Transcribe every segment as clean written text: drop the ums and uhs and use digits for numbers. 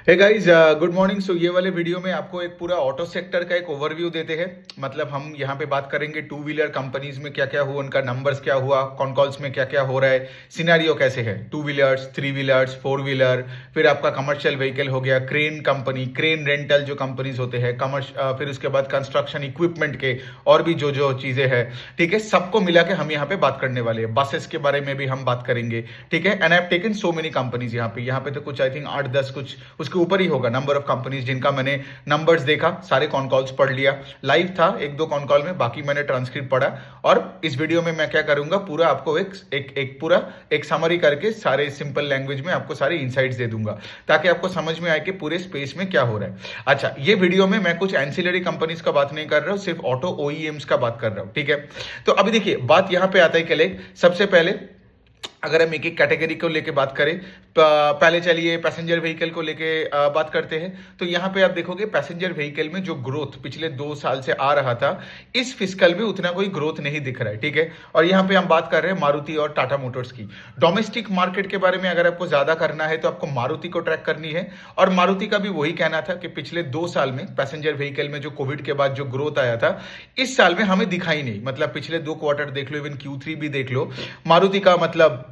हे guys, good morning. So ये वाले video में आपको एक पूरा ऑटो सेक्टर का एक ओवरव्यू देते हैं। मतलब हम यहाँ पे बात करेंगे टू व्हीलर कंपनीज में क्या क्या हुआ, उनका नंबर्स क्या हुआ, कॉन कॉल्स में क्या क्या हो रहा है, सिनेरियो कैसे है, two wheelers, three wheelers, four wheeler, फिर आपका कमर्शियल व्हीकल हो गया, क्रेन कंपनी, क्रेन रेंटल जो कंपनीज होते हैं, फिर उसके बाद कंस्ट्रक्शन इक्विपमेंट के और भी जो जो चीजें हैं, ठीक है, सबको मिला के हम यहाँ पे बात करने वाले हैं। बसेस के बारे में भी हम बात करेंगे, ठीक है। And I have taken so many companies यहाँ पे तो कुछ आई थिंक 8-10 कुछ उसके ऊपर ही होगा नंबर ऑफ कंपनीज जिनका मैंने नंबर्स देखा, सारे कॉन कॉल्स पढ़ लिया। लाइव था एक दो कॉन कॉल में, बाकी मैंने ट्रांसक्रिप्ट पढ़ा। और इस वीडियो में मैं क्या करूंगा, पूरा आपको एक समरी करके सारे सिंपल लैंग्वेज में आपको सारे इनसाइट्स दे दूंगा, ताकि आपको समझ में आए कि पूरे स्पेस में क्या हो रहा है। अच्छा, ये वीडियो में मैं कुछ एंसिलरी कंपनीज का बात नहीं कर रहा हूं, सिर्फ ऑटो ओईएम्स का बात कर रहा हूं, ठीक है। तो अभी देखिए, बात यहां पे आता है कि सबसे पहले अगर हम एक एक कैटेगरी को लेके बात करें, पहले चलिए पैसेंजर व्हीकल को लेके बात करते हैं। तो यहाँ पे आप देखोगे पैसेंजर व्हीकल में जो ग्रोथ पिछले 2 साल से आ रहा था, इस फिस्कल में उतना कोई ग्रोथ नहीं दिख रहा है, ठीक है। और यहाँ पे हम बात कर रहे हैं मारुति और टाटा मोटर्स की। डोमेस्टिक मार्केट के बारे में अगर आपको ज्यादा करना है तो आपको मारुति को ट्रैक करनी है। और मारुति का भी वही कहना था कि पिछले 2 साल में पैसेंजर व्हीकल में जो कोविड के बाद जो ग्रोथ आया था, इस साल में हमें दिखाई नहीं। मतलब पिछले 2 क्वार्टर देख लो, इवन Q3 भी देख लो, मारुति का मतलब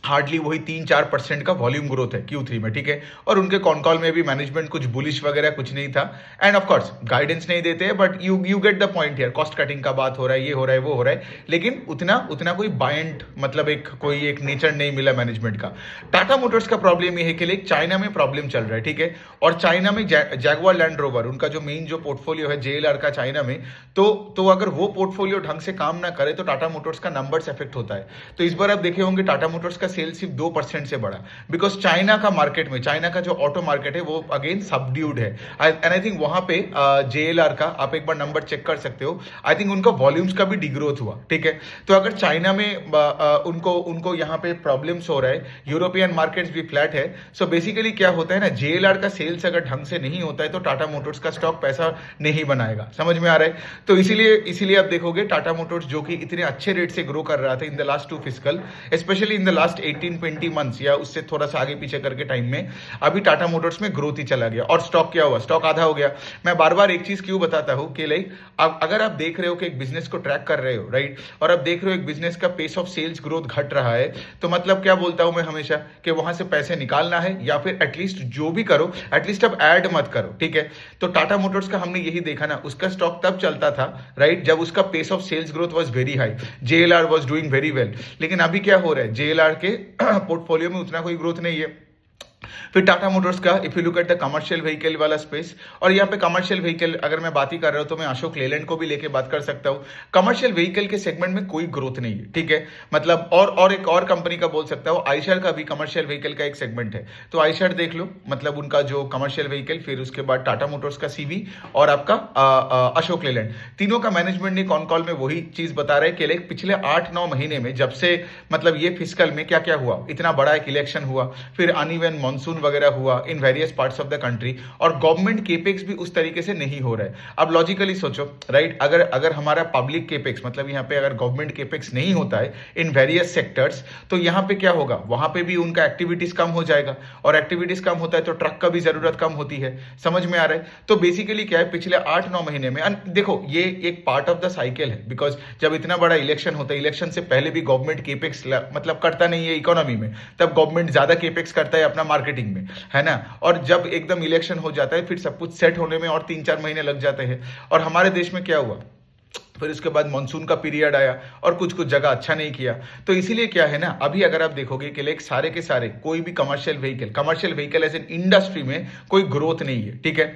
हार्डली वही 3-4% का वॉल्यूम ग्रोथ है Q3 में, ठीक है। और उनके कॉन कॉल में भी मैनेजमेंट कुछ बुलिश वगैरह कुछ नहीं था। एंड ऑफ कोर्स गाइडेंस नहीं देते हैं, but you get the point here. Cost cutting का बात हो रहा है, ये हो रहा है, वो हो रहा है, लेकिन उतना कोई बायंट मतलब कोई एक नेचर नहीं मिला मैनेजमेंट का। टाटा मोटर्स का प्रॉब्लम ये है कि चाइना में प्रॉब्लम चल रहा है, ठीक है। और चाइना में जैगुआर लैंड रोवर, उनका जो मेन जो पोर्टफोलियो है JLR का चाइना में, तो अगर वो पोर्टफोलियो ढंग से काम ना करे तो टाटा मोटर्स का नंबर्स इफेक्ट होता है। तो इस बार आप देखे होंगे टाटा मोटर्स का सेल सिर्फ 2% से बढ़ा, बिकॉज चाइना का मार्केट में, चाइना का जो ऑटो मार्केट है वो अगेन सबड्यूड है। एंड आई थिंक वहां पे JLR का आप एक बार नंबर चेक कर सकते हो, आई थिंक उनका वॉल्यूम्स का भी डिग्रोथ हुआ, ठीक है। तो अगर चाइना में उनको यहाँ पे प्रॉब्लम्स हो रहा है, यूरोपियन मार्केट्स भी फ्लैट है। सो बेसिकली क्या होता है ना, JLR का सेल्स अगर ढंग से नहीं होता है तो टाटा मोटर्स का स्टॉक पैसा नहीं बनाएगा, समझ में आ रहा है। तो इसीलिए आप देखोगे टाटा मोटर्स जो कि इतने अच्छे रेट से ग्रो कर रहा था in the last 2 fiscal, specially in the last 18-20 months या उससे थोड़ा सा आगे पीछे करके टाइम में, अभी टाटा मोटर्स में ग्रोथ ही चला गया। और स्टॉक क्या हुआ, स्टॉक आधा हो गया। मैं बार बार एक चीज क्यों बताता हूं कि अगर आप देख रहे हो कि एक बिजनेस को ट्रैक कर रहे हो, राइट, और आप देख रहे हो एक बिजनेस का पेस ऑफ सेल्स ग्रोथ घट रहा है, तो मतलब क्या बोलता हूं मैं हमेशा कि वहां से पैसे निकालना है, या फिर एटलीस्ट जो भी करो एटलीस्ट अब ऐड मत करो, ठीक है। तो टाटा मोटर्स का हमने यही देखा ना, उसका स्टॉक तब चलता था, राइट, जब उसका pace of sales growth was very high, JLR was doing very well. लेकिन अभी क्या हो रहा है, JLR के पोर्टफोलियो में उतना कोई ग्रोथ नहीं है। फिर टाटा मोटर्स का if you look at the commercial vehicle वाला स्पेस, और यहाँ पे कमर्शियल व्हीकल अगर मैं बात ही कर रहा हूँ तो मैं अशोक लेलैंड को भी लेके बात कर सकता हूँ। कमर्शियल व्हीकल के सेगमेंट में कोई ग्रोथ नहीं है, ठीक है। मतलब और एक और कंपनी का बोल सकता हूँ, आइशर का भी कमर्शियल व्हीकल का एक सेगमेंट है। तो आइशर देख लो, मतलब उनका जो कमर्शियल व्हीकल, फिर उसके बाद टाटा मोटर्स का CV और आपका अशोक लेलैंड, तीनों का मैनेजमेंट ने कॉन कॉल में वही चीज बता रहे कि पिछले 8-9 महीने में, जब से मतलब ये फिस्कल में क्या क्या हुआ, इतना बड़ा एक इलेक्शन हुआ, फिर अनइवन मॉनसून वगैरह हुआ in various parts of the country, और गवर्नमेंट केपेक्स भी उस तरीके से नहीं हो रहा है। अब लॉजिकली सोचो, राइट, अगर हमारा पब्लिक केपेक्स, मतलब यहाँ पे अगर गवर्नमेंट केपेक्स नहीं होता है इन वेरियस सेक्टर्स, तो यहाँ पे क्या होगा, वहां पे भी उनका एक्टिविटीज कम हो जाएगा, और एक्टिविटीज कम होता है तो ट्रक का भी जरूरत कम होती है, समझ में आ रहा है। तो बेसिकली क्या है, पिछले 8-9 महीने में, देखो ये एक पार्ट ऑफ द साइकिल है, बिकॉज जब इतना बड़ा इलेक्शन होता है, इलेक्शन से पहले भी गवर्नमेंट केपेक्स मतलब करता नहीं है इकोनॉमी में, तब गवर्नमेंट ज्यादा केपेक्स करता है अपना मार्केटिंग में, है ना। और जब एकदम इलेक्शन हो जाता है, फिर सब कुछ सेट होने में और 3-4 महीने लग जाते हैं। और हमारे देश में क्या हुआ, फिर उसके बाद मानसून का पीरियड आया और कुछ जगह अच्छा नहीं किया। तो इसीलिए क्या है ना, अभी अगर आप देखोगे कि सारे के सारे कोई भी commercial vehicle as an industry में कोई ग्रोथ नहीं है, ठीक है।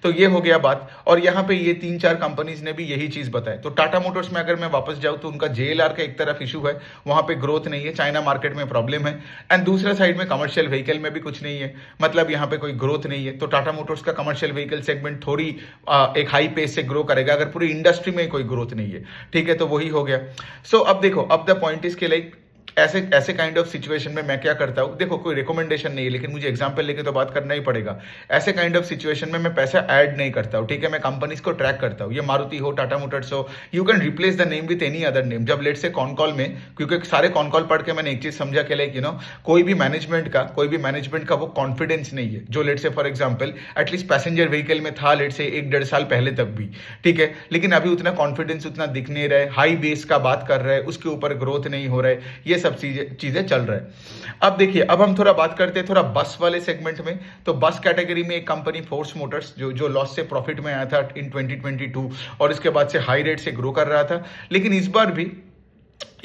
तो ये हो गया बात। और यहाँ पे ये 3-4 कंपनीज ने भी यही चीज बताया। तो टाटा मोटर्स में अगर मैं वापस जाऊं तो उनका JLR का एक तरफ इशू है, वहां पे ग्रोथ नहीं है, चाइना मार्केट में प्रॉब्लम है। एंड दूसरा साइड में कमर्शियल व्हीकल में भी कुछ नहीं है, मतलब यहाँ पे कोई ग्रोथ नहीं है। तो टाटा मोटर्स का कमर्शियल व्हीकल सेगमेंट थोड़ी एक हाई पेस से ग्रो करेगा अगर पूरी इंडस्ट्री में कोई ग्रोथ नहीं है, ठीक है। तो वही हो गया। सो अब देखो, अब द पॉइंट इज के ऐसे ऐसे काइंड ऑफ सिचुएशन में मैं क्या करता हूँ, देखो कोई रिकमेंडेशन नहीं है लेकिन मुझे एग्जांपल लेके तो बात करना ही पड़ेगा। ऐसे काइंड ऑफ सिचुएशन में मैं पैसा ऐड नहीं करता हूँ, ठीक है। मैं कंपनीज को ट्रैक करता हूँ, ये मारुति हो, टाटा मोटर्स हो, you can replace the name with any other name. जब लेट से कॉन कॉल में, क्योंकि सारे कॉन कॉल पढ़ के मैंने एक चीज समझा कि लाइक कोई भी मैनेजमेंट का वो कॉन्फिडेंस नहीं है जो लेट से for example at least passenger vehicle में था लेट से 1-1.5 साल पहले तक भी, ठीक है। लेकिन अभी उतना कॉन्फिडेंस उतना दिख नहीं रहा है, हाई बेस का बात कर रहा है, उसके ऊपर ग्रोथ नहीं हो रहा है, ये सब चीजें चल रहा है। अब देखिए, अब हम थोड़ा बात करते हैं थोड़ा बस वाले सेगमेंट में। तो बस कैटेगरी में एक कंपनी फोर्स मोटर्स जो लॉस से प्रॉफिट में आया था इन 2022 और इसके बाद से हाई रेट से ग्रो कर रहा था, लेकिन इस बार भी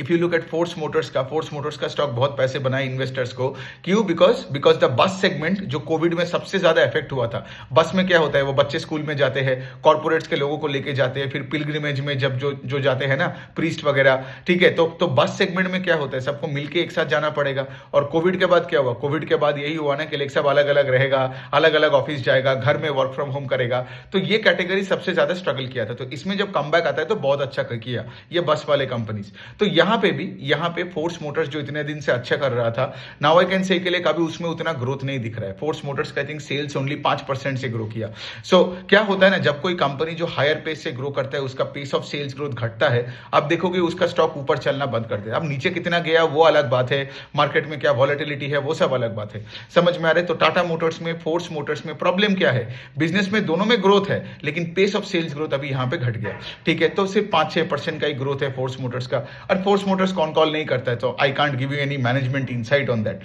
if you look at force Motors का स्टॉक बहुत पैसे बनाए इन्वेस्टर्स को। क्यों? बिकॉज द बस सेगमेंट जो कोविड में सबसे ज्यादा इफेक्ट हुआ था। बस में क्या होता है, वो बच्चे स्कूल में जाते हैं, कॉर्पोरेट्स के लोगों को लेके जाते हैं, फिर पिलग्रिमेज में जब जो जाते हैं ना प्रीस्ट वगैरह, ठीक है। तो बस सेगमेंट में क्या होता है, सबको मिलके एक साथ जाना पड़ेगा। और कोविड के बाद क्या हुआ, कोविड के बाद यही हुआ ना कि सब अलग अलग रहेगा, अलग अलग ऑफिस जाएगा, घर में वर्क फ्रॉम होम करेगा। तो ये कैटेगरी सबसे ज्यादा स्ट्रगल किया था। तो इसमें जब कमबैक आता है तो बहुत अच्छा किया ये बस वाले कंपनीज। तो यहाँ पे फोर्स मोटर्स जो इतने दिन से अच्छा कर रहा था, नाउ आई कैन से के लिए कभी उसमें उतना ग्रोथ नहीं दिख रहा है। फोर्स मोटर्स का आई थिंक सेल्स ओनली 5% से ग्रो किया। सो क्या होता है ना, जब कोई कंपनी जो हायर पेस से ग्रो करता है उसका पेस ऑफ सेल्स ग्रोथ घटता है, अब देखोगे उसका स्टॉक ऊपर चलना बंद कर देता है। अब नीचे कितना गया वो अलग बात है, मार्केट में क्या वॉलेटिलिटी है वो सब अलग बात है, समझ में आ रहा है। तो टाटा मोटर्स में, फोर्स मोटर्स में प्रॉब्लम क्या है, बिजनेस में दोनों में ग्रोथ है लेकिन पेस ऑफ सेल्स ग्रोथ अभी यहाँ पे घट गया, ठीक है। तो सिर्फ 5-6% का ही ग्रोथ है फोर्स मोटर्स का। और फोर्स मोटर्स कॉन कॉल नहीं करता है तो I can't give you any management insight on that.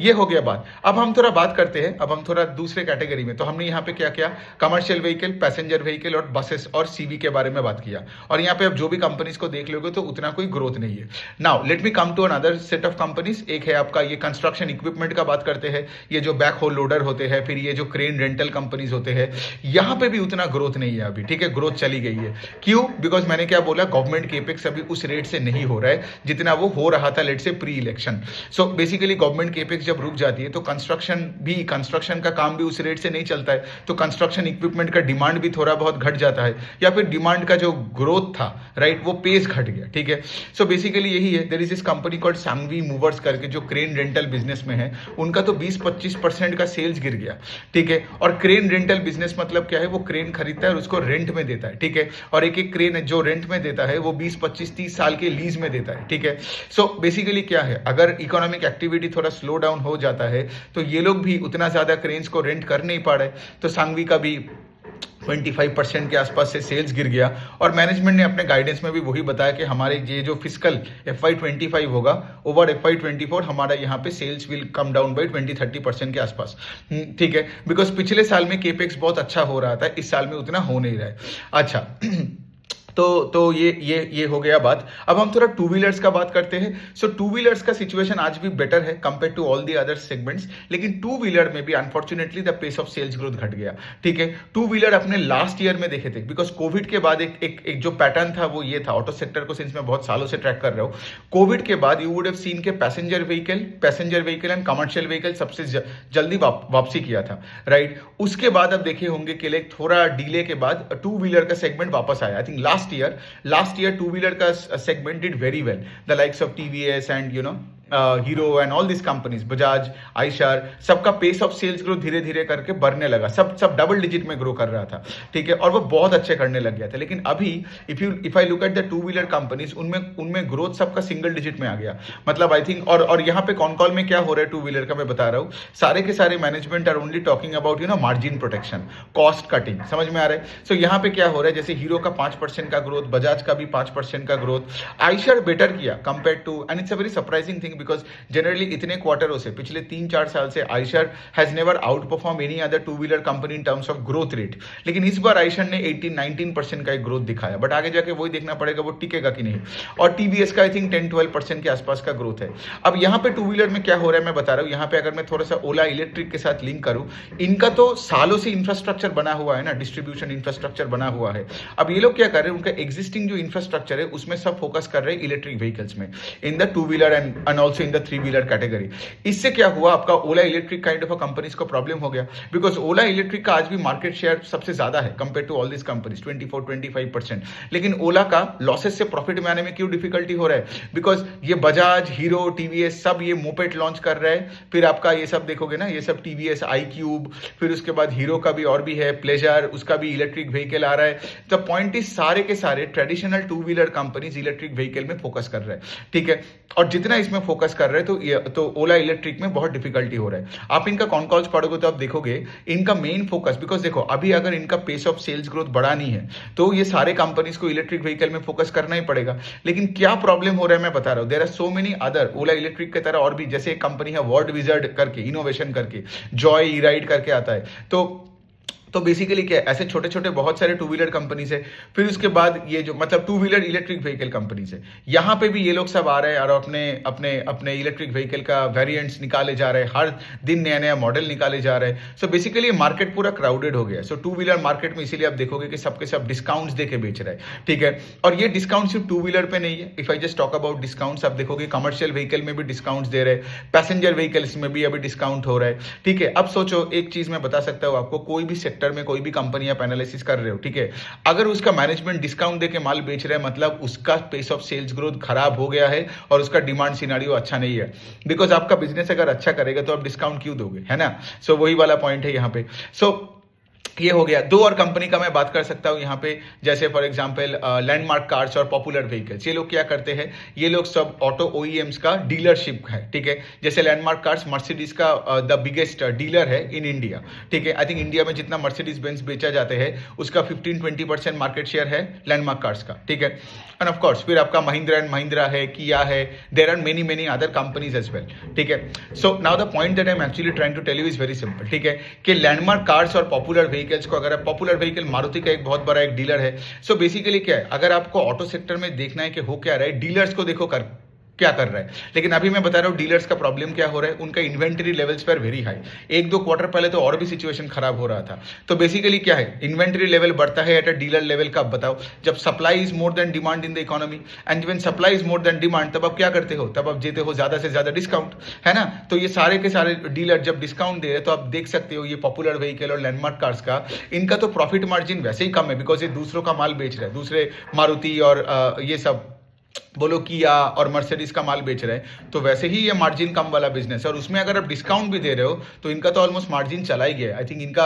ये हो गया बात। अब हम थोड़ा बात करते हैं, अब हम थोड़ा दूसरे कैटेगरी में। तो हमने यहाँ पे क्या किया, कमर्शियल व्हीकल, पैसेंजर व्हीकल और बसेस और सीवी के बारे में बात किया। और यहाँ पे अब जो भी कंपनीज को देख लोगे तो उतना कोई ग्रोथ नहीं है। Now let me come to another set of companies. एक है आपका ये कंस्ट्रक्शन इक्विपमेंट का बात करते हैं, ये जो बैक होल लोडर होते हैं, फिर ये जो क्रेन रेंटल कंपनीज होते हैं, यहाँ पे भी उतना ग्रोथ नहीं है अभी, ठीक है। ग्रोथ चली गई है। क्यों? बिकॉज मैंने क्या बोला, गवर्नमेंट केपेक्स अभी उस रेट से नहीं हो रहा है जितना वो हो रहा था लेट से pre election. So basically government capex जब रुक जाती है तो कंस्ट्रक्शन का काम भी उस रेट से नहीं चलता है, तो कंस्ट्रक्शन इक्विपमेंट का डिमांड भी थोड़ा बहुत घट जाता है, या फिर डिमांड का जो ग्रोथ था राइट वो पेस घट गया, ठीक है। सो बेसिकली यही है। There is this company called Sanghvi movers करके जो क्रेन रेंटल बिजनेस में है, उनका तो 20-25% का सेल्स गिर गया, ठीक है। और क्रेन रेंटल बिजनेस मतलब क्या है, वो क्रेन खरीदता है और उसको रेंट में देता है, ठीक है। और एक एक क्रेन जो रेंट में देता है वो 20-25-30 साल के लीज में देता है, ठीक है। सो बेसिकली क्या है, अगर इकोनॉमिक एक्टिविटी थोड़ा स्लो डाउन हो जाता है तो ये लोग भी उतना ज्यादा क्रेन्स को रेंट कर नहीं पा रहे। तो सांगवी का भी 25% के आसपास से सेल्स गिर गया। और मैनेजमेंट ने अपने गाइडेंस में भी वही बताया कि हमारे ये जो फिजिकल FY25 होगा ओवर FY24 हमारा यहाँ पे sales will come down by 20-30% के आसपास, ठीक है। बिकॉज पिछले साल में केपेक्स बहुत अच्छा हो रहा था, इस साल में उतना हो नहीं रहा है। अच्छा तो ये हो गया बात। अब हम थोड़ा टू व्हीलर्स का बात करते हैं। सो टू व्हीलर्स का सिचुएशन आज भी बेटर है compare to all the other segments, लेकिन टू व्हीलर में भी unfortunately the pace of sales growth घट गया, ठीक है। टू व्हीलर अपने लास्ट ईयर में देखे थे, बिकॉज कोविड के बाद एक जो पैटर्न था वो ये था, ऑटो सेक्टर को सिंस मैं बहुत सालों से ट्रैक कर रहा हूँ, कोविड के बाद यू वुड हैव सीन के passenger vehicle and commercial vehicle सबसे जल्दी वापसी किया था, राइट। उसके बाद अब देखे होंगे कि थोड़ा डिले के बाद टू व्हीलर का सेगमेंट वापस आया। I think last year two wheeler का segment did very well, the likes of TVS and hero and all this companies, Bajaj, Eicher, सबका पेस ऑफ सेल्स ग्रोथ धीरे धीरे करके बढ़ने लगा, सब डबल डिजिट में ग्रो कर रहा था, ठीक है। और वो बहुत अच्छे करने लग गया था। लेकिन अभी if I look at the two wheeler companies, उनमें ग्रोथ सबका सिंगल डिजिट में आ गया। मतलब आई थिंक और यहाँ पे कॉन कॉल में क्या हो रहा है टू व्हीलर का मैं बता रहा हूँ, सारे के सारे management are only talking about margin protection, cost cutting, समझ में आ रहा है। सो यहाँ पे क्या हो रहा है, जैसे हीरो का 5% का ग्रोथ, बजाज का भी 5% का ग्रोथ, आइशर बेटर किया compare to, and it's a very surprising thing because generally इतने क्वार्टरों से पिछले 3-4 साल से Eicher has never outperform any other two wheeler company in terms of growth rate. लेकिन इस बार आइशर ने 18-19% का एक ग्रोथ दिखाया, बट आगे जाके वही देखना पड़ेगा वो टिकेगा कि नहीं। और टीवीएस का आई थिंक 10-12% के आसपास का ग्रोथ है। अब यहाँ पे टू व्हीलर में क्या हो रहा है मैं बता रहा हूँ। यहाँ पे अगर मैं थोड़ा सा ओला इलेक्ट्रिक के साथ लिंक करूँ, इनका तो सालों से इंफ्रास्ट्रक्चर बना हुआ है ना, डिस्ट्रीब्यूशन इंफ्रास्ट्रक्चर बना हुआ है। अब ये लोग क्या कर रहे हैं, उनका एग्जिस्टिंग जो इंफ्रास्ट्रक्चर है उसमें सब फोकस कर रहे हैं इलेक्ट्रिक व्हीकल्स में, in the two wheeler and also in the 3 wheeler category. इससे क्या हुआ, आपका ओला इलेक्ट्रिक काइंड ऑफ कंपनीज को प्रॉब्लम हो गया, बिकॉज ओला इलेक्ट्रिक का आज भी मार्केट शेयर सबसे ज्यादा है compare to all this companies, 24-25%। लेकिन ओला का लॉसेस से प्रॉफिट में आने में क्यों डिफिकल्टी हो रहा है, बिकॉज ये बजाज, हीरो, टीवीएस सब ये मोपेड लॉन्च कर रहा है। फिर आपका ये सब देखोगे ना, ये सब टीवीएस आई क्यूब, फिर उसके बाद हीरो का भी और भी है प्लेजर, उसका भी इलेक्ट्रिक व्हीकल आ रहा है। द पॉइंट इज सारे के सारे traditional 2 wheeler companies electric vehicle में फोकस कर रहे हैं, ठीक है। और जितना इसमें फोकस कर रहे हैं तो ओला इलेक्ट्रिक में बहुत डिफिकल्टी हो रहा है। आप इनका कॉन कॉल्स पढ़ोगे तो आप देखोगे इनका मेन फोकस, बिकॉज देखो अभी अगर इनका पेस ऑफ सेल्स ग्रोथ बढ़ानी है तो ये सारे कंपनीज को इलेक्ट्रिक व्हीकल में फोकस करना ही पड़ेगा। लेकिन क्या प्रॉब्लम हो रहा है मैं बता रहा हूं, there are so many other Ola electric की तरह और भी, जैसे एक कंपनी है वर्ड विजर्ड करके, इनोवेशन करके, जॉय ई राइड करके आता है। तो बेसिकली क्या है, ऐसे छोटे छोटे बहुत सारे 2 व्हीलर कंपनीज है। फिर उसके बाद ये जो मतलब 2 व्हीलर इलेक्ट्रिक व्हीकल कंपनीज है, यहाँ पे भी ये लोग सब आ रहे हैं और अपने अपने अपने इलेक्ट्रिक व्हीकल का वेरिएंट्स निकाले जा रहे हैं, हर दिन नया नया मॉडल निकाले जा रहे हैं। सो बेसिकली मार्केट पूरा क्राउडेड हो गया है। सो 2 व्हीलर मार्केट में इसीलिए आप देखोगे कि सबके सब डिस्काउंट्स देके बेच रहे हैं, ठीक है। और ये डिस्काउंट सिर्फ 2 व्हीलर पे नहीं है। If I just talk about discounts, आप देखोगे कमर्शियल व्हीकल में भी डिस्काउंट्स दे रहे हैं, पैसेंजर व्हीकल्स में भी अभी डिस्काउंट हो रहा है, ठीक है। अब सोचो, एक चीज मैं बता सकता हूँ आपको, कोई भी सेक्टर में कोई भी कंपनी आप एनालिसिस कर रहे हो, ठीक है, अगर उसका मैनेजमेंट डिस्काउंट देके माल बेच रहा है, मतलब उसका पेस ऑफ सेल्स ग्रोथ खराब हो गया है और उसका डिमांड सिनेरियो अच्छा नहीं है। बिकॉज आपका बिजनेस अगर अच्छा करेगा तो आप डिस्काउंट क्यों दोगे, है ना। सो वही वाला पॉइंट है यहाँ पे। सो ये हो गया। 2 और कंपनी का मैं बात कर सकता हूं यहाँ पे, जैसे फॉर एग्जांपल लैंडमार्क कार्स और पॉपुलर व्हीकल्स। ये लोग क्या करते हैं, ये लोग सब ऑटो ओईएम्स का डीलरशिप है, ठीक है। जैसे लैंडमार्क कार्स मर्सिडीज का द बिगेस्ट डीलर है इन इंडिया, ठीक है। आई थिंक इंडिया में जितना मर्सिडीज बेंज बेचा जाते हैं उसका 15-20% मार्केट शेयर है लैंडमार्क कार्स का, ठीक है। एंड ऑफ कोर्स फिर आपका महिंद्रा एंड महिंद्रा है, किया है, there are many many other companies as well, ठीक है। So now the point that I am actually trying to tell you is very simple, ठीक है, कि लैंडमार्क कार्स और पॉपुलर व्हीकल्स को, अगर पॉपुलर व्हीकल मारुति का एक बहुत बड़ा एक डीलर है। सो बेसिकली क्या है, अगर आपको ऑटो सेक्टर में देखना है कि हो क्या रहा है, डीलर्स को देखो क्या कर रहा है। लेकिन अभी मैं बता रहा हूं डीलर्स का प्रॉब्लम क्या हो रहा है, उनका इन्वेंटरी लेवल्स पर वेरी हाई। 1-2 क्वार्टर पहले तो और भी सिचुएशन खराब हो रहा था। तो बेसिकली क्या है, इन्वेंटरी लेवल बढ़ता है एट अ डीलर लेवल का। बताओ, जब supply is more than demand in the economy, and when supply is more than demand, तब आप क्या करते हो, तब आप देते हो ज्यादा से ज्यादा डिस्काउंट, है ना। तो ये सारे के सारे डीलर जब डिस्काउंट दे रहे हैं, तो आप देख सकते हो ये पॉपुलर व्हीकल और लैंडमार्क कार्स का, इनका तो प्रॉफिट मार्जिन वैसे ही कम है, बिकॉज ये दूसरों का माल बेच रहे हैं, दूसरे मारुति और ये सब बोलो किया और मर्सिडीज का माल बेच रहे हैं, तो वैसे ही ये मार्जिन कम वाला बिजनेस है। और उसमें अगर आप डिस्काउंट भी दे रहे हो तो इनका तो ऑलमोस्ट मार्जिन चला ही गया। आई थिंक इनका,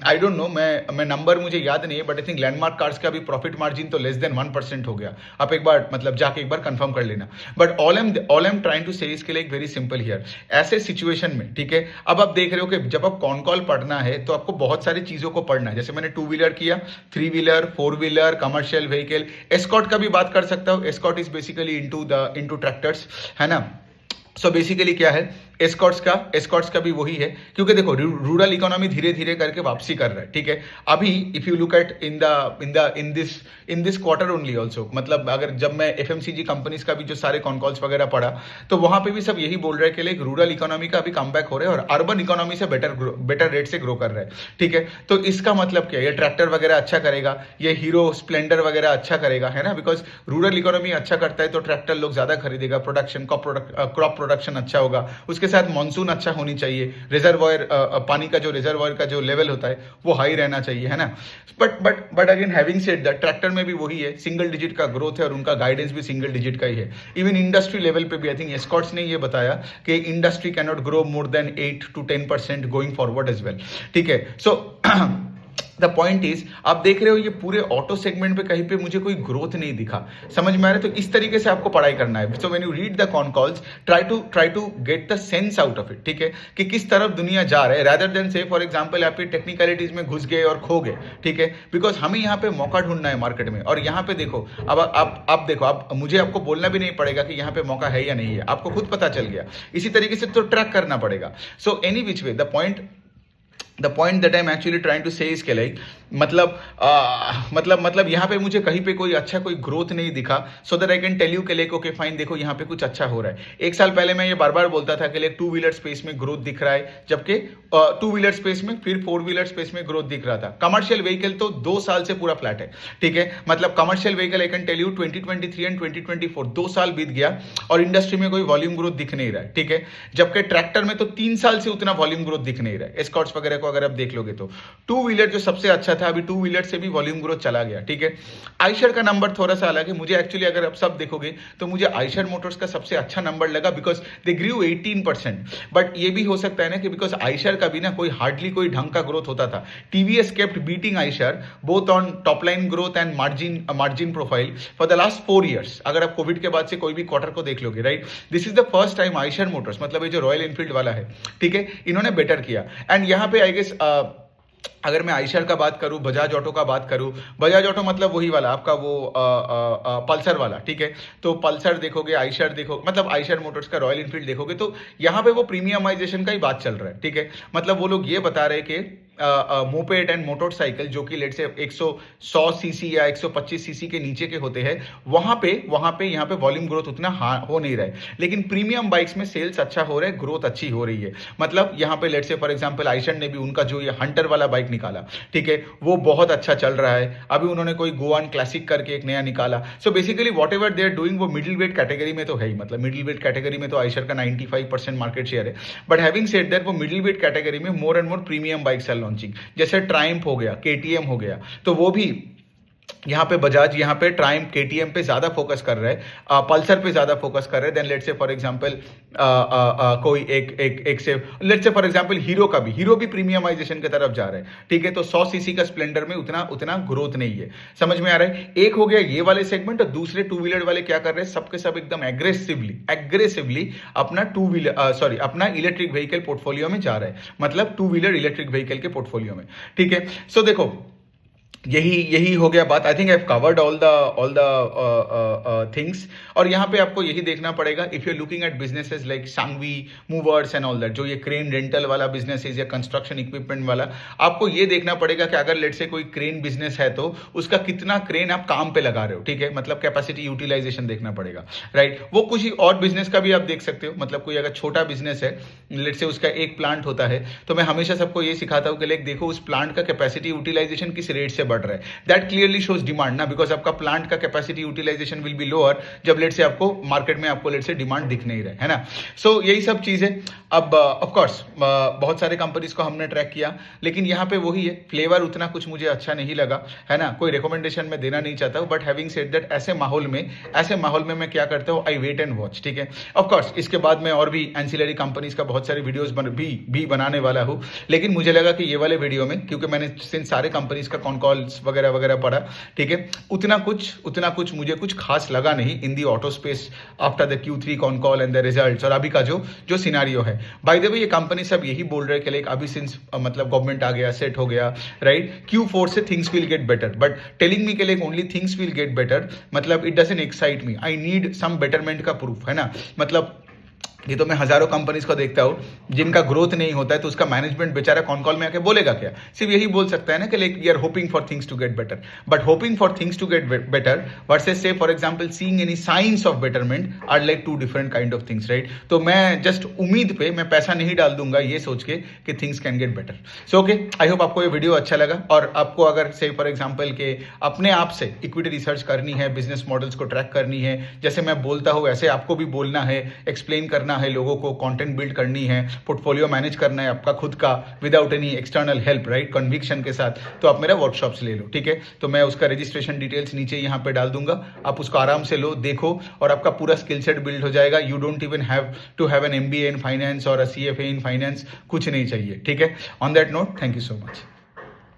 आई डोंट नो, मैं नंबर मुझे याद नहीं है, but I think landmark cars का भी प्रॉफिट मार्जिन तो लेस देन 1% हो गया। आप एक बार मतलब जाके एक बार कंफर्म कर लेना। But all I am trying to say इसके लिए एक वेरी सिंपल हियर, ऐसे सिचुएशन में, ठीक है, अब आप देख रहे हो कि जब आप कॉन कॉल पढ़ना है तो आपको बहुत सारी चीजों को पढ़ना है। जैसे मैंने 2 व्हीलर किया, 3 wheeler, 4 wheeler, commercial vehicle, escort का भी बात कर सकता हूँ। Escort is basically into tractors, है ना। सो बेसिकली क्या है, एस्कॉर्ट्स का भी वही है, क्योंकि देखो रूरल इकोनॉमी धीरे धीरे करके वापसी कर रहा है, ठीक है। अभी if you look at in this quarter only also, मतलब अगर जब मैं एफएमसीजी कंपनीज का भी जो सारे कॉन्कॉल्स वगैरह पढ़ा, तो वहां पे भी सब यही बोल रहे हैं कि लाइक रूरल इकोनॉमी का अभी कम बैक हो रहा है और अर्बन इकोनॉमी से बेटर रेट से ग्रो कर रहा है, ठीक है। तो इसका मतलब क्या है, ये ट्रैक्टर वगैरह अच्छा करेगा, ये हीरो स्प्लेंडर वगैरह अच्छा करेगा, है ना, बिकॉज रूरल इकोनॉमी अच्छा करता है तो ट्रैक्टर लोग ज्यादा खरीदेगा, प्रोडक्शन क्रॉप प्रोडक्शन अच्छा होगा, उसके साथ मॉनसून अच्छा होनी चाहिए, रिजर्वायर पानी का जो रिजर्वायर का जो लेवल होता है वो हाई रहना चाहिए, है ना। But again having said that, tractor में भी वही है, सिंगल डिजिट का ग्रोथ है और उनका गाइडेंस भी सिंगल डिजिट का ही है। इवन इंडस्ट्री लेवल पे भी आई थिंक एस्कॉर्ट्स ने ये बताया कि industry can not grow more than 8 to 10% going forward as well, ठीक है। सो द पॉइंट इज, आप देख रहे हो ये पूरे ऑटो सेगमेंट पे कहीं पे मुझे कोई ग्रोथ नहीं दिखा, समझ में आ रहा है। तो इस तरीके से आपको पढ़ाई करना है। So when you read the con calls, try to get the sense out of it, ठीक है, कि किस तरफ दुनिया जा रहा है, rather than say for example आप टेक्निकलिटीज में घुस गए और खो गए, ठीक है। बिकॉज हमें यहाँ पे मौका ढूंढना है मार्केट में, और यहाँ पे देखो, अब आप देखो, आप मुझे आपको बोलना भी नहीं पड़ेगा कि यहाँ पे मौका है या नहीं है, आपको खुद पता चल गया। इसी तरीके से तो ट्रैक करना पड़ेगा। So any which way the point the point that I am actually trying to say इसके लाइक मतलब यहाँ पे मुझे कहीं पे कोई अच्छा कोई ग्रोथ नहीं दिखा, so that I can tell you कि लाइक ओके फाइन, देखो यहाँ पे कुछ अच्छा हो रहा है। एक साल पहले मैं ये बार बार बोलता था कि लाइक टू व्हीलर स्पेस में ग्रोथ दिख रहा है, जबकि टू व्हीलर स्पेस में फिर फोर व्हीलर स्पेस में ग्रोथ दिख रहा था। कमर्शियल व्हीकल तो 2 साल से पूरा फ्लैट है, ठीक है। मतलब commercial vehicle I can tell you 2023 and 2024 2 साल बीत गया और इंडस्ट्री में कोई वॉल्यूम ग्रोथ दिख नहीं रहा है, ठीक है। जबकि ट्रैक्टर में तो 3 साल से उतना वॉल्यूम ग्रोथ दिख नहीं रहा है। एस्कॉर्ट्स वगैरह को अगर आप देख लोगे तो टू व्हीलर जो सबसे अच्छा था, अभी टू व्हीलर से भी वॉल्यूम ग्रोथ चला गया, ठीक है। आयशर का नंबर थोड़ा सा अलग है। मुझे एक्चुअली अगर आप सब देखोगे तो मुझे आयशर मोटर्स का सबसे अच्छा नंबर लगा, बिकॉज दे ग्रू 18%। बट ये भी हो सकता है ना कि बिकॉज आयशर का भी ना कोई हार्डली कोई ढंग का ग्रोथ होता था। TVS kept beating Eicher both on top line growth and margin profile for the last 4 years. अगर आप कोविड के बाद से कोई भी क्वार्टर को देख लोगे, right, this is the first time Eicher Motors, मतलब ये जो रॉयल एनफील्ड वाला है, ठीक है, इन्होंने बेटर किया। एंड यहाँ पे आई गेस अगर मैं आयशर का बात करूं, बजाज ऑटो का बात करूं, बजाज ऑटो मतलब वही वाला आपका वो पल्सर वाला, ठीक है। तो पल्सर देखोगे, आयशर देखो, मतलब आयशर मोटर्स का रॉयल एनफील्ड देखोगे तो यहाँ पे वो प्रीमियमाइजेशन का ही बात चल रहा है, ठीक है। मतलब वो लोग ये बता रहे हैं कि मोपेड एंड मोटरसाइकिल जो कि लेट से 100 सीसी या 125 सीसी के नीचे के होते हैं, वहां पे यहाँ पे वॉल्यूम ग्रोथ उतना हो नहीं रहा है। लेकिन प्रीमियम बाइक्स में सेल्स अच्छा हो रहा है, ग्रोथ अच्छी हो रही है। मतलब यहाँ पे लेट से फॉर एग्जांपल आयशर ने भी उनका जो ये हंटर वाला बाइक निकाला, ठीक है, वो बहुत अच्छा चल रहा है। अभी उन्होंने कोई गोवान क्लासिक करके एक नया निकाला। So basically whatever they are doing वो मिडिल वेट कैटेगरी में तो है ही। मतलब मिडिल वेट कैटेगरी में तो आयशर का 95% मार्केट शेयर है। बट हैविंग सेड दैट वो मिडिल वेट कैटेगरी में more and more premium bikes are launching, जैसे ट्रायम्फ हो गया, केटीएम हो गया, तो वो भी यहाँ पे बजाज यहाँ पे ट्रायम्फ केटीएम पे ज्यादा फोकस कर रहे हैं, पल्सर पे ज्यादा फोकस कर रहे हैं। Then let's say for example कोई एक से let's say for example Hero भी प्रीमियमाइजेशन की तरफ जा रहे हैं, ठीक है। तो 100 सीसी का स्प्लेंडर में उतना ग्रोथ नहीं है, समझ में आ रहा है। एक हो गया ये वाले सेगमेंट, और दूसरे टू व्हीलर वाले क्या कर रहे हैं, सबके सब एकदम एग्रेसिवली अपना इलेक्ट्रिक व्हीकल पोर्टफोलियो में जा रहे हैं, मतलब टू व्हीलर इलेक्ट्रिक व्हीकल के पोर्टफोलियो में, ठीक है। सो देखो यही हो गया बात। I think I have covered all the things. और यहाँ पे आपको यही देखना पड़ेगा, if you are looking at businesses like Sanghvi movers and all that, जो ये क्रेन रेंटल वाला बिजनेस है या कंस्ट्रक्शन इक्विपमेंट वाला, आपको ये देखना पड़ेगा कि अगर लेट से कोई क्रेन बिजनेस है तो उसका कितना क्रेन आप काम पे लगा रहे हो, ठीक है। मतलब कैपेसिटी यूटिलाइजेशन देखना पड़ेगा, राइट। वो कुछ ही और बिजनेस का भी आप देख सकते हो। मतलब कोई अगर छोटा बिजनेस है, लेट से उसका एक प्लांट होता है, तो मैं हमेशा सबको ये सिखाता हूँ कि लाइक देखो उस प्लांट का कैपेसिटी यूटिलाइजेशन किस रेट से बढ़ रहा है। दैट क्लियरली शोज डिमांड ना, बिकॉज आपका प्लांट का capacity utilisation will be lower जब लेट से आपको मार्केट में आपको लेट से डिमांड दिख नहीं रहा है ना। सो यही सब चीजें। अब ऑफ कोर्स बहुत सारे कंपनीज को हमने ट्रैक किया, लेकिन यहाँ पे वही है, फ्लेवर उतना कुछ मुझे अच्छा नहीं लगा, है ना। कोई रिकमेंडेशन मैं देना नहीं चाहता हूँ, बट हैविंग सेड दैट ऐसे माहौल में मैं क्या करता हूँ, आई वेट एंड वॉच, ठीक है। ऑफ कोर्स इसके बाद मैं और भी एंसिलरी कंपनीज का बहुत सारे वीडियोस भी बनाने वाला हूँ, लेकिन मुझे लगा कि ये वाले वीडियो में, क्योंकि मैंने सिंस सारे कंपनीज का कॉन कॉल्स वगैरह पढ़ा, ठीक है, उतना कुछ मुझे कुछ खास लगा नहीं in the auto space after the Q3 concall and the results, और अभी का जो सिनारियो है। बाय द वे ये कंपनी सब यही बोल रहे हैं कि लाइक अभी सिंस मतलब गवर्नमेंट आ गया, सेट हो गया, राइट, Q4 से things will get better, but telling me के like only things will get better, मतलब it doesn't excite me, I need some betterment का प्रूफ, है ना। मतलब ये तो मैं हजारों कंपनीज को देखता हूँ जिनका ग्रोथ नहीं होता है, तो उसका मैनेजमेंट बेचारा कॉन कॉल में आके बोलेगा क्या, सिर्फ यही बोल सकता है ना कि like we are hoping for things to get better. But hoping for things to get better versus say for example seeing any signs of betterment are like two different kind of things, right. तो मैं just उम्मीद पे मैं पैसा नहीं डाल दूंगा ये सोच के कि things can get better. So okay, I hope आपको ये वीडियो अच्छा लगा, और आपको अगर से फॉर एग्जाम्पल के अपने आप से इक्विटी रिसर्च करनी है, बिजनेस मॉडल्स को ट्रैक करनी है, जैसे मैं बोलता हूँ ऐसे आपको भी बोलना है, एक्सप्लेन करना है लोगों को, कंटेंट बिल्ड करनी है, पोर्टफोलियो मैनेज करना है आपका खुद का without any external help, right, conviction के साथ, तो आप मेरा वर्कशॉप्स ले लो, ठीक है। तो मैं उसका रजिस्ट्रेशन डिटेल्स नीचे यहाँ पे डाल दूंगा, आप उसको आराम से लो, देखो, और आपका पूरा स्किल सेट बिल्ड हो जाएगा। You don't even have to have an MBA in finance और अ CFA इन फाइनेंस, कुछ नहीं चाहिए, ठीक है। On that note, thank you so much.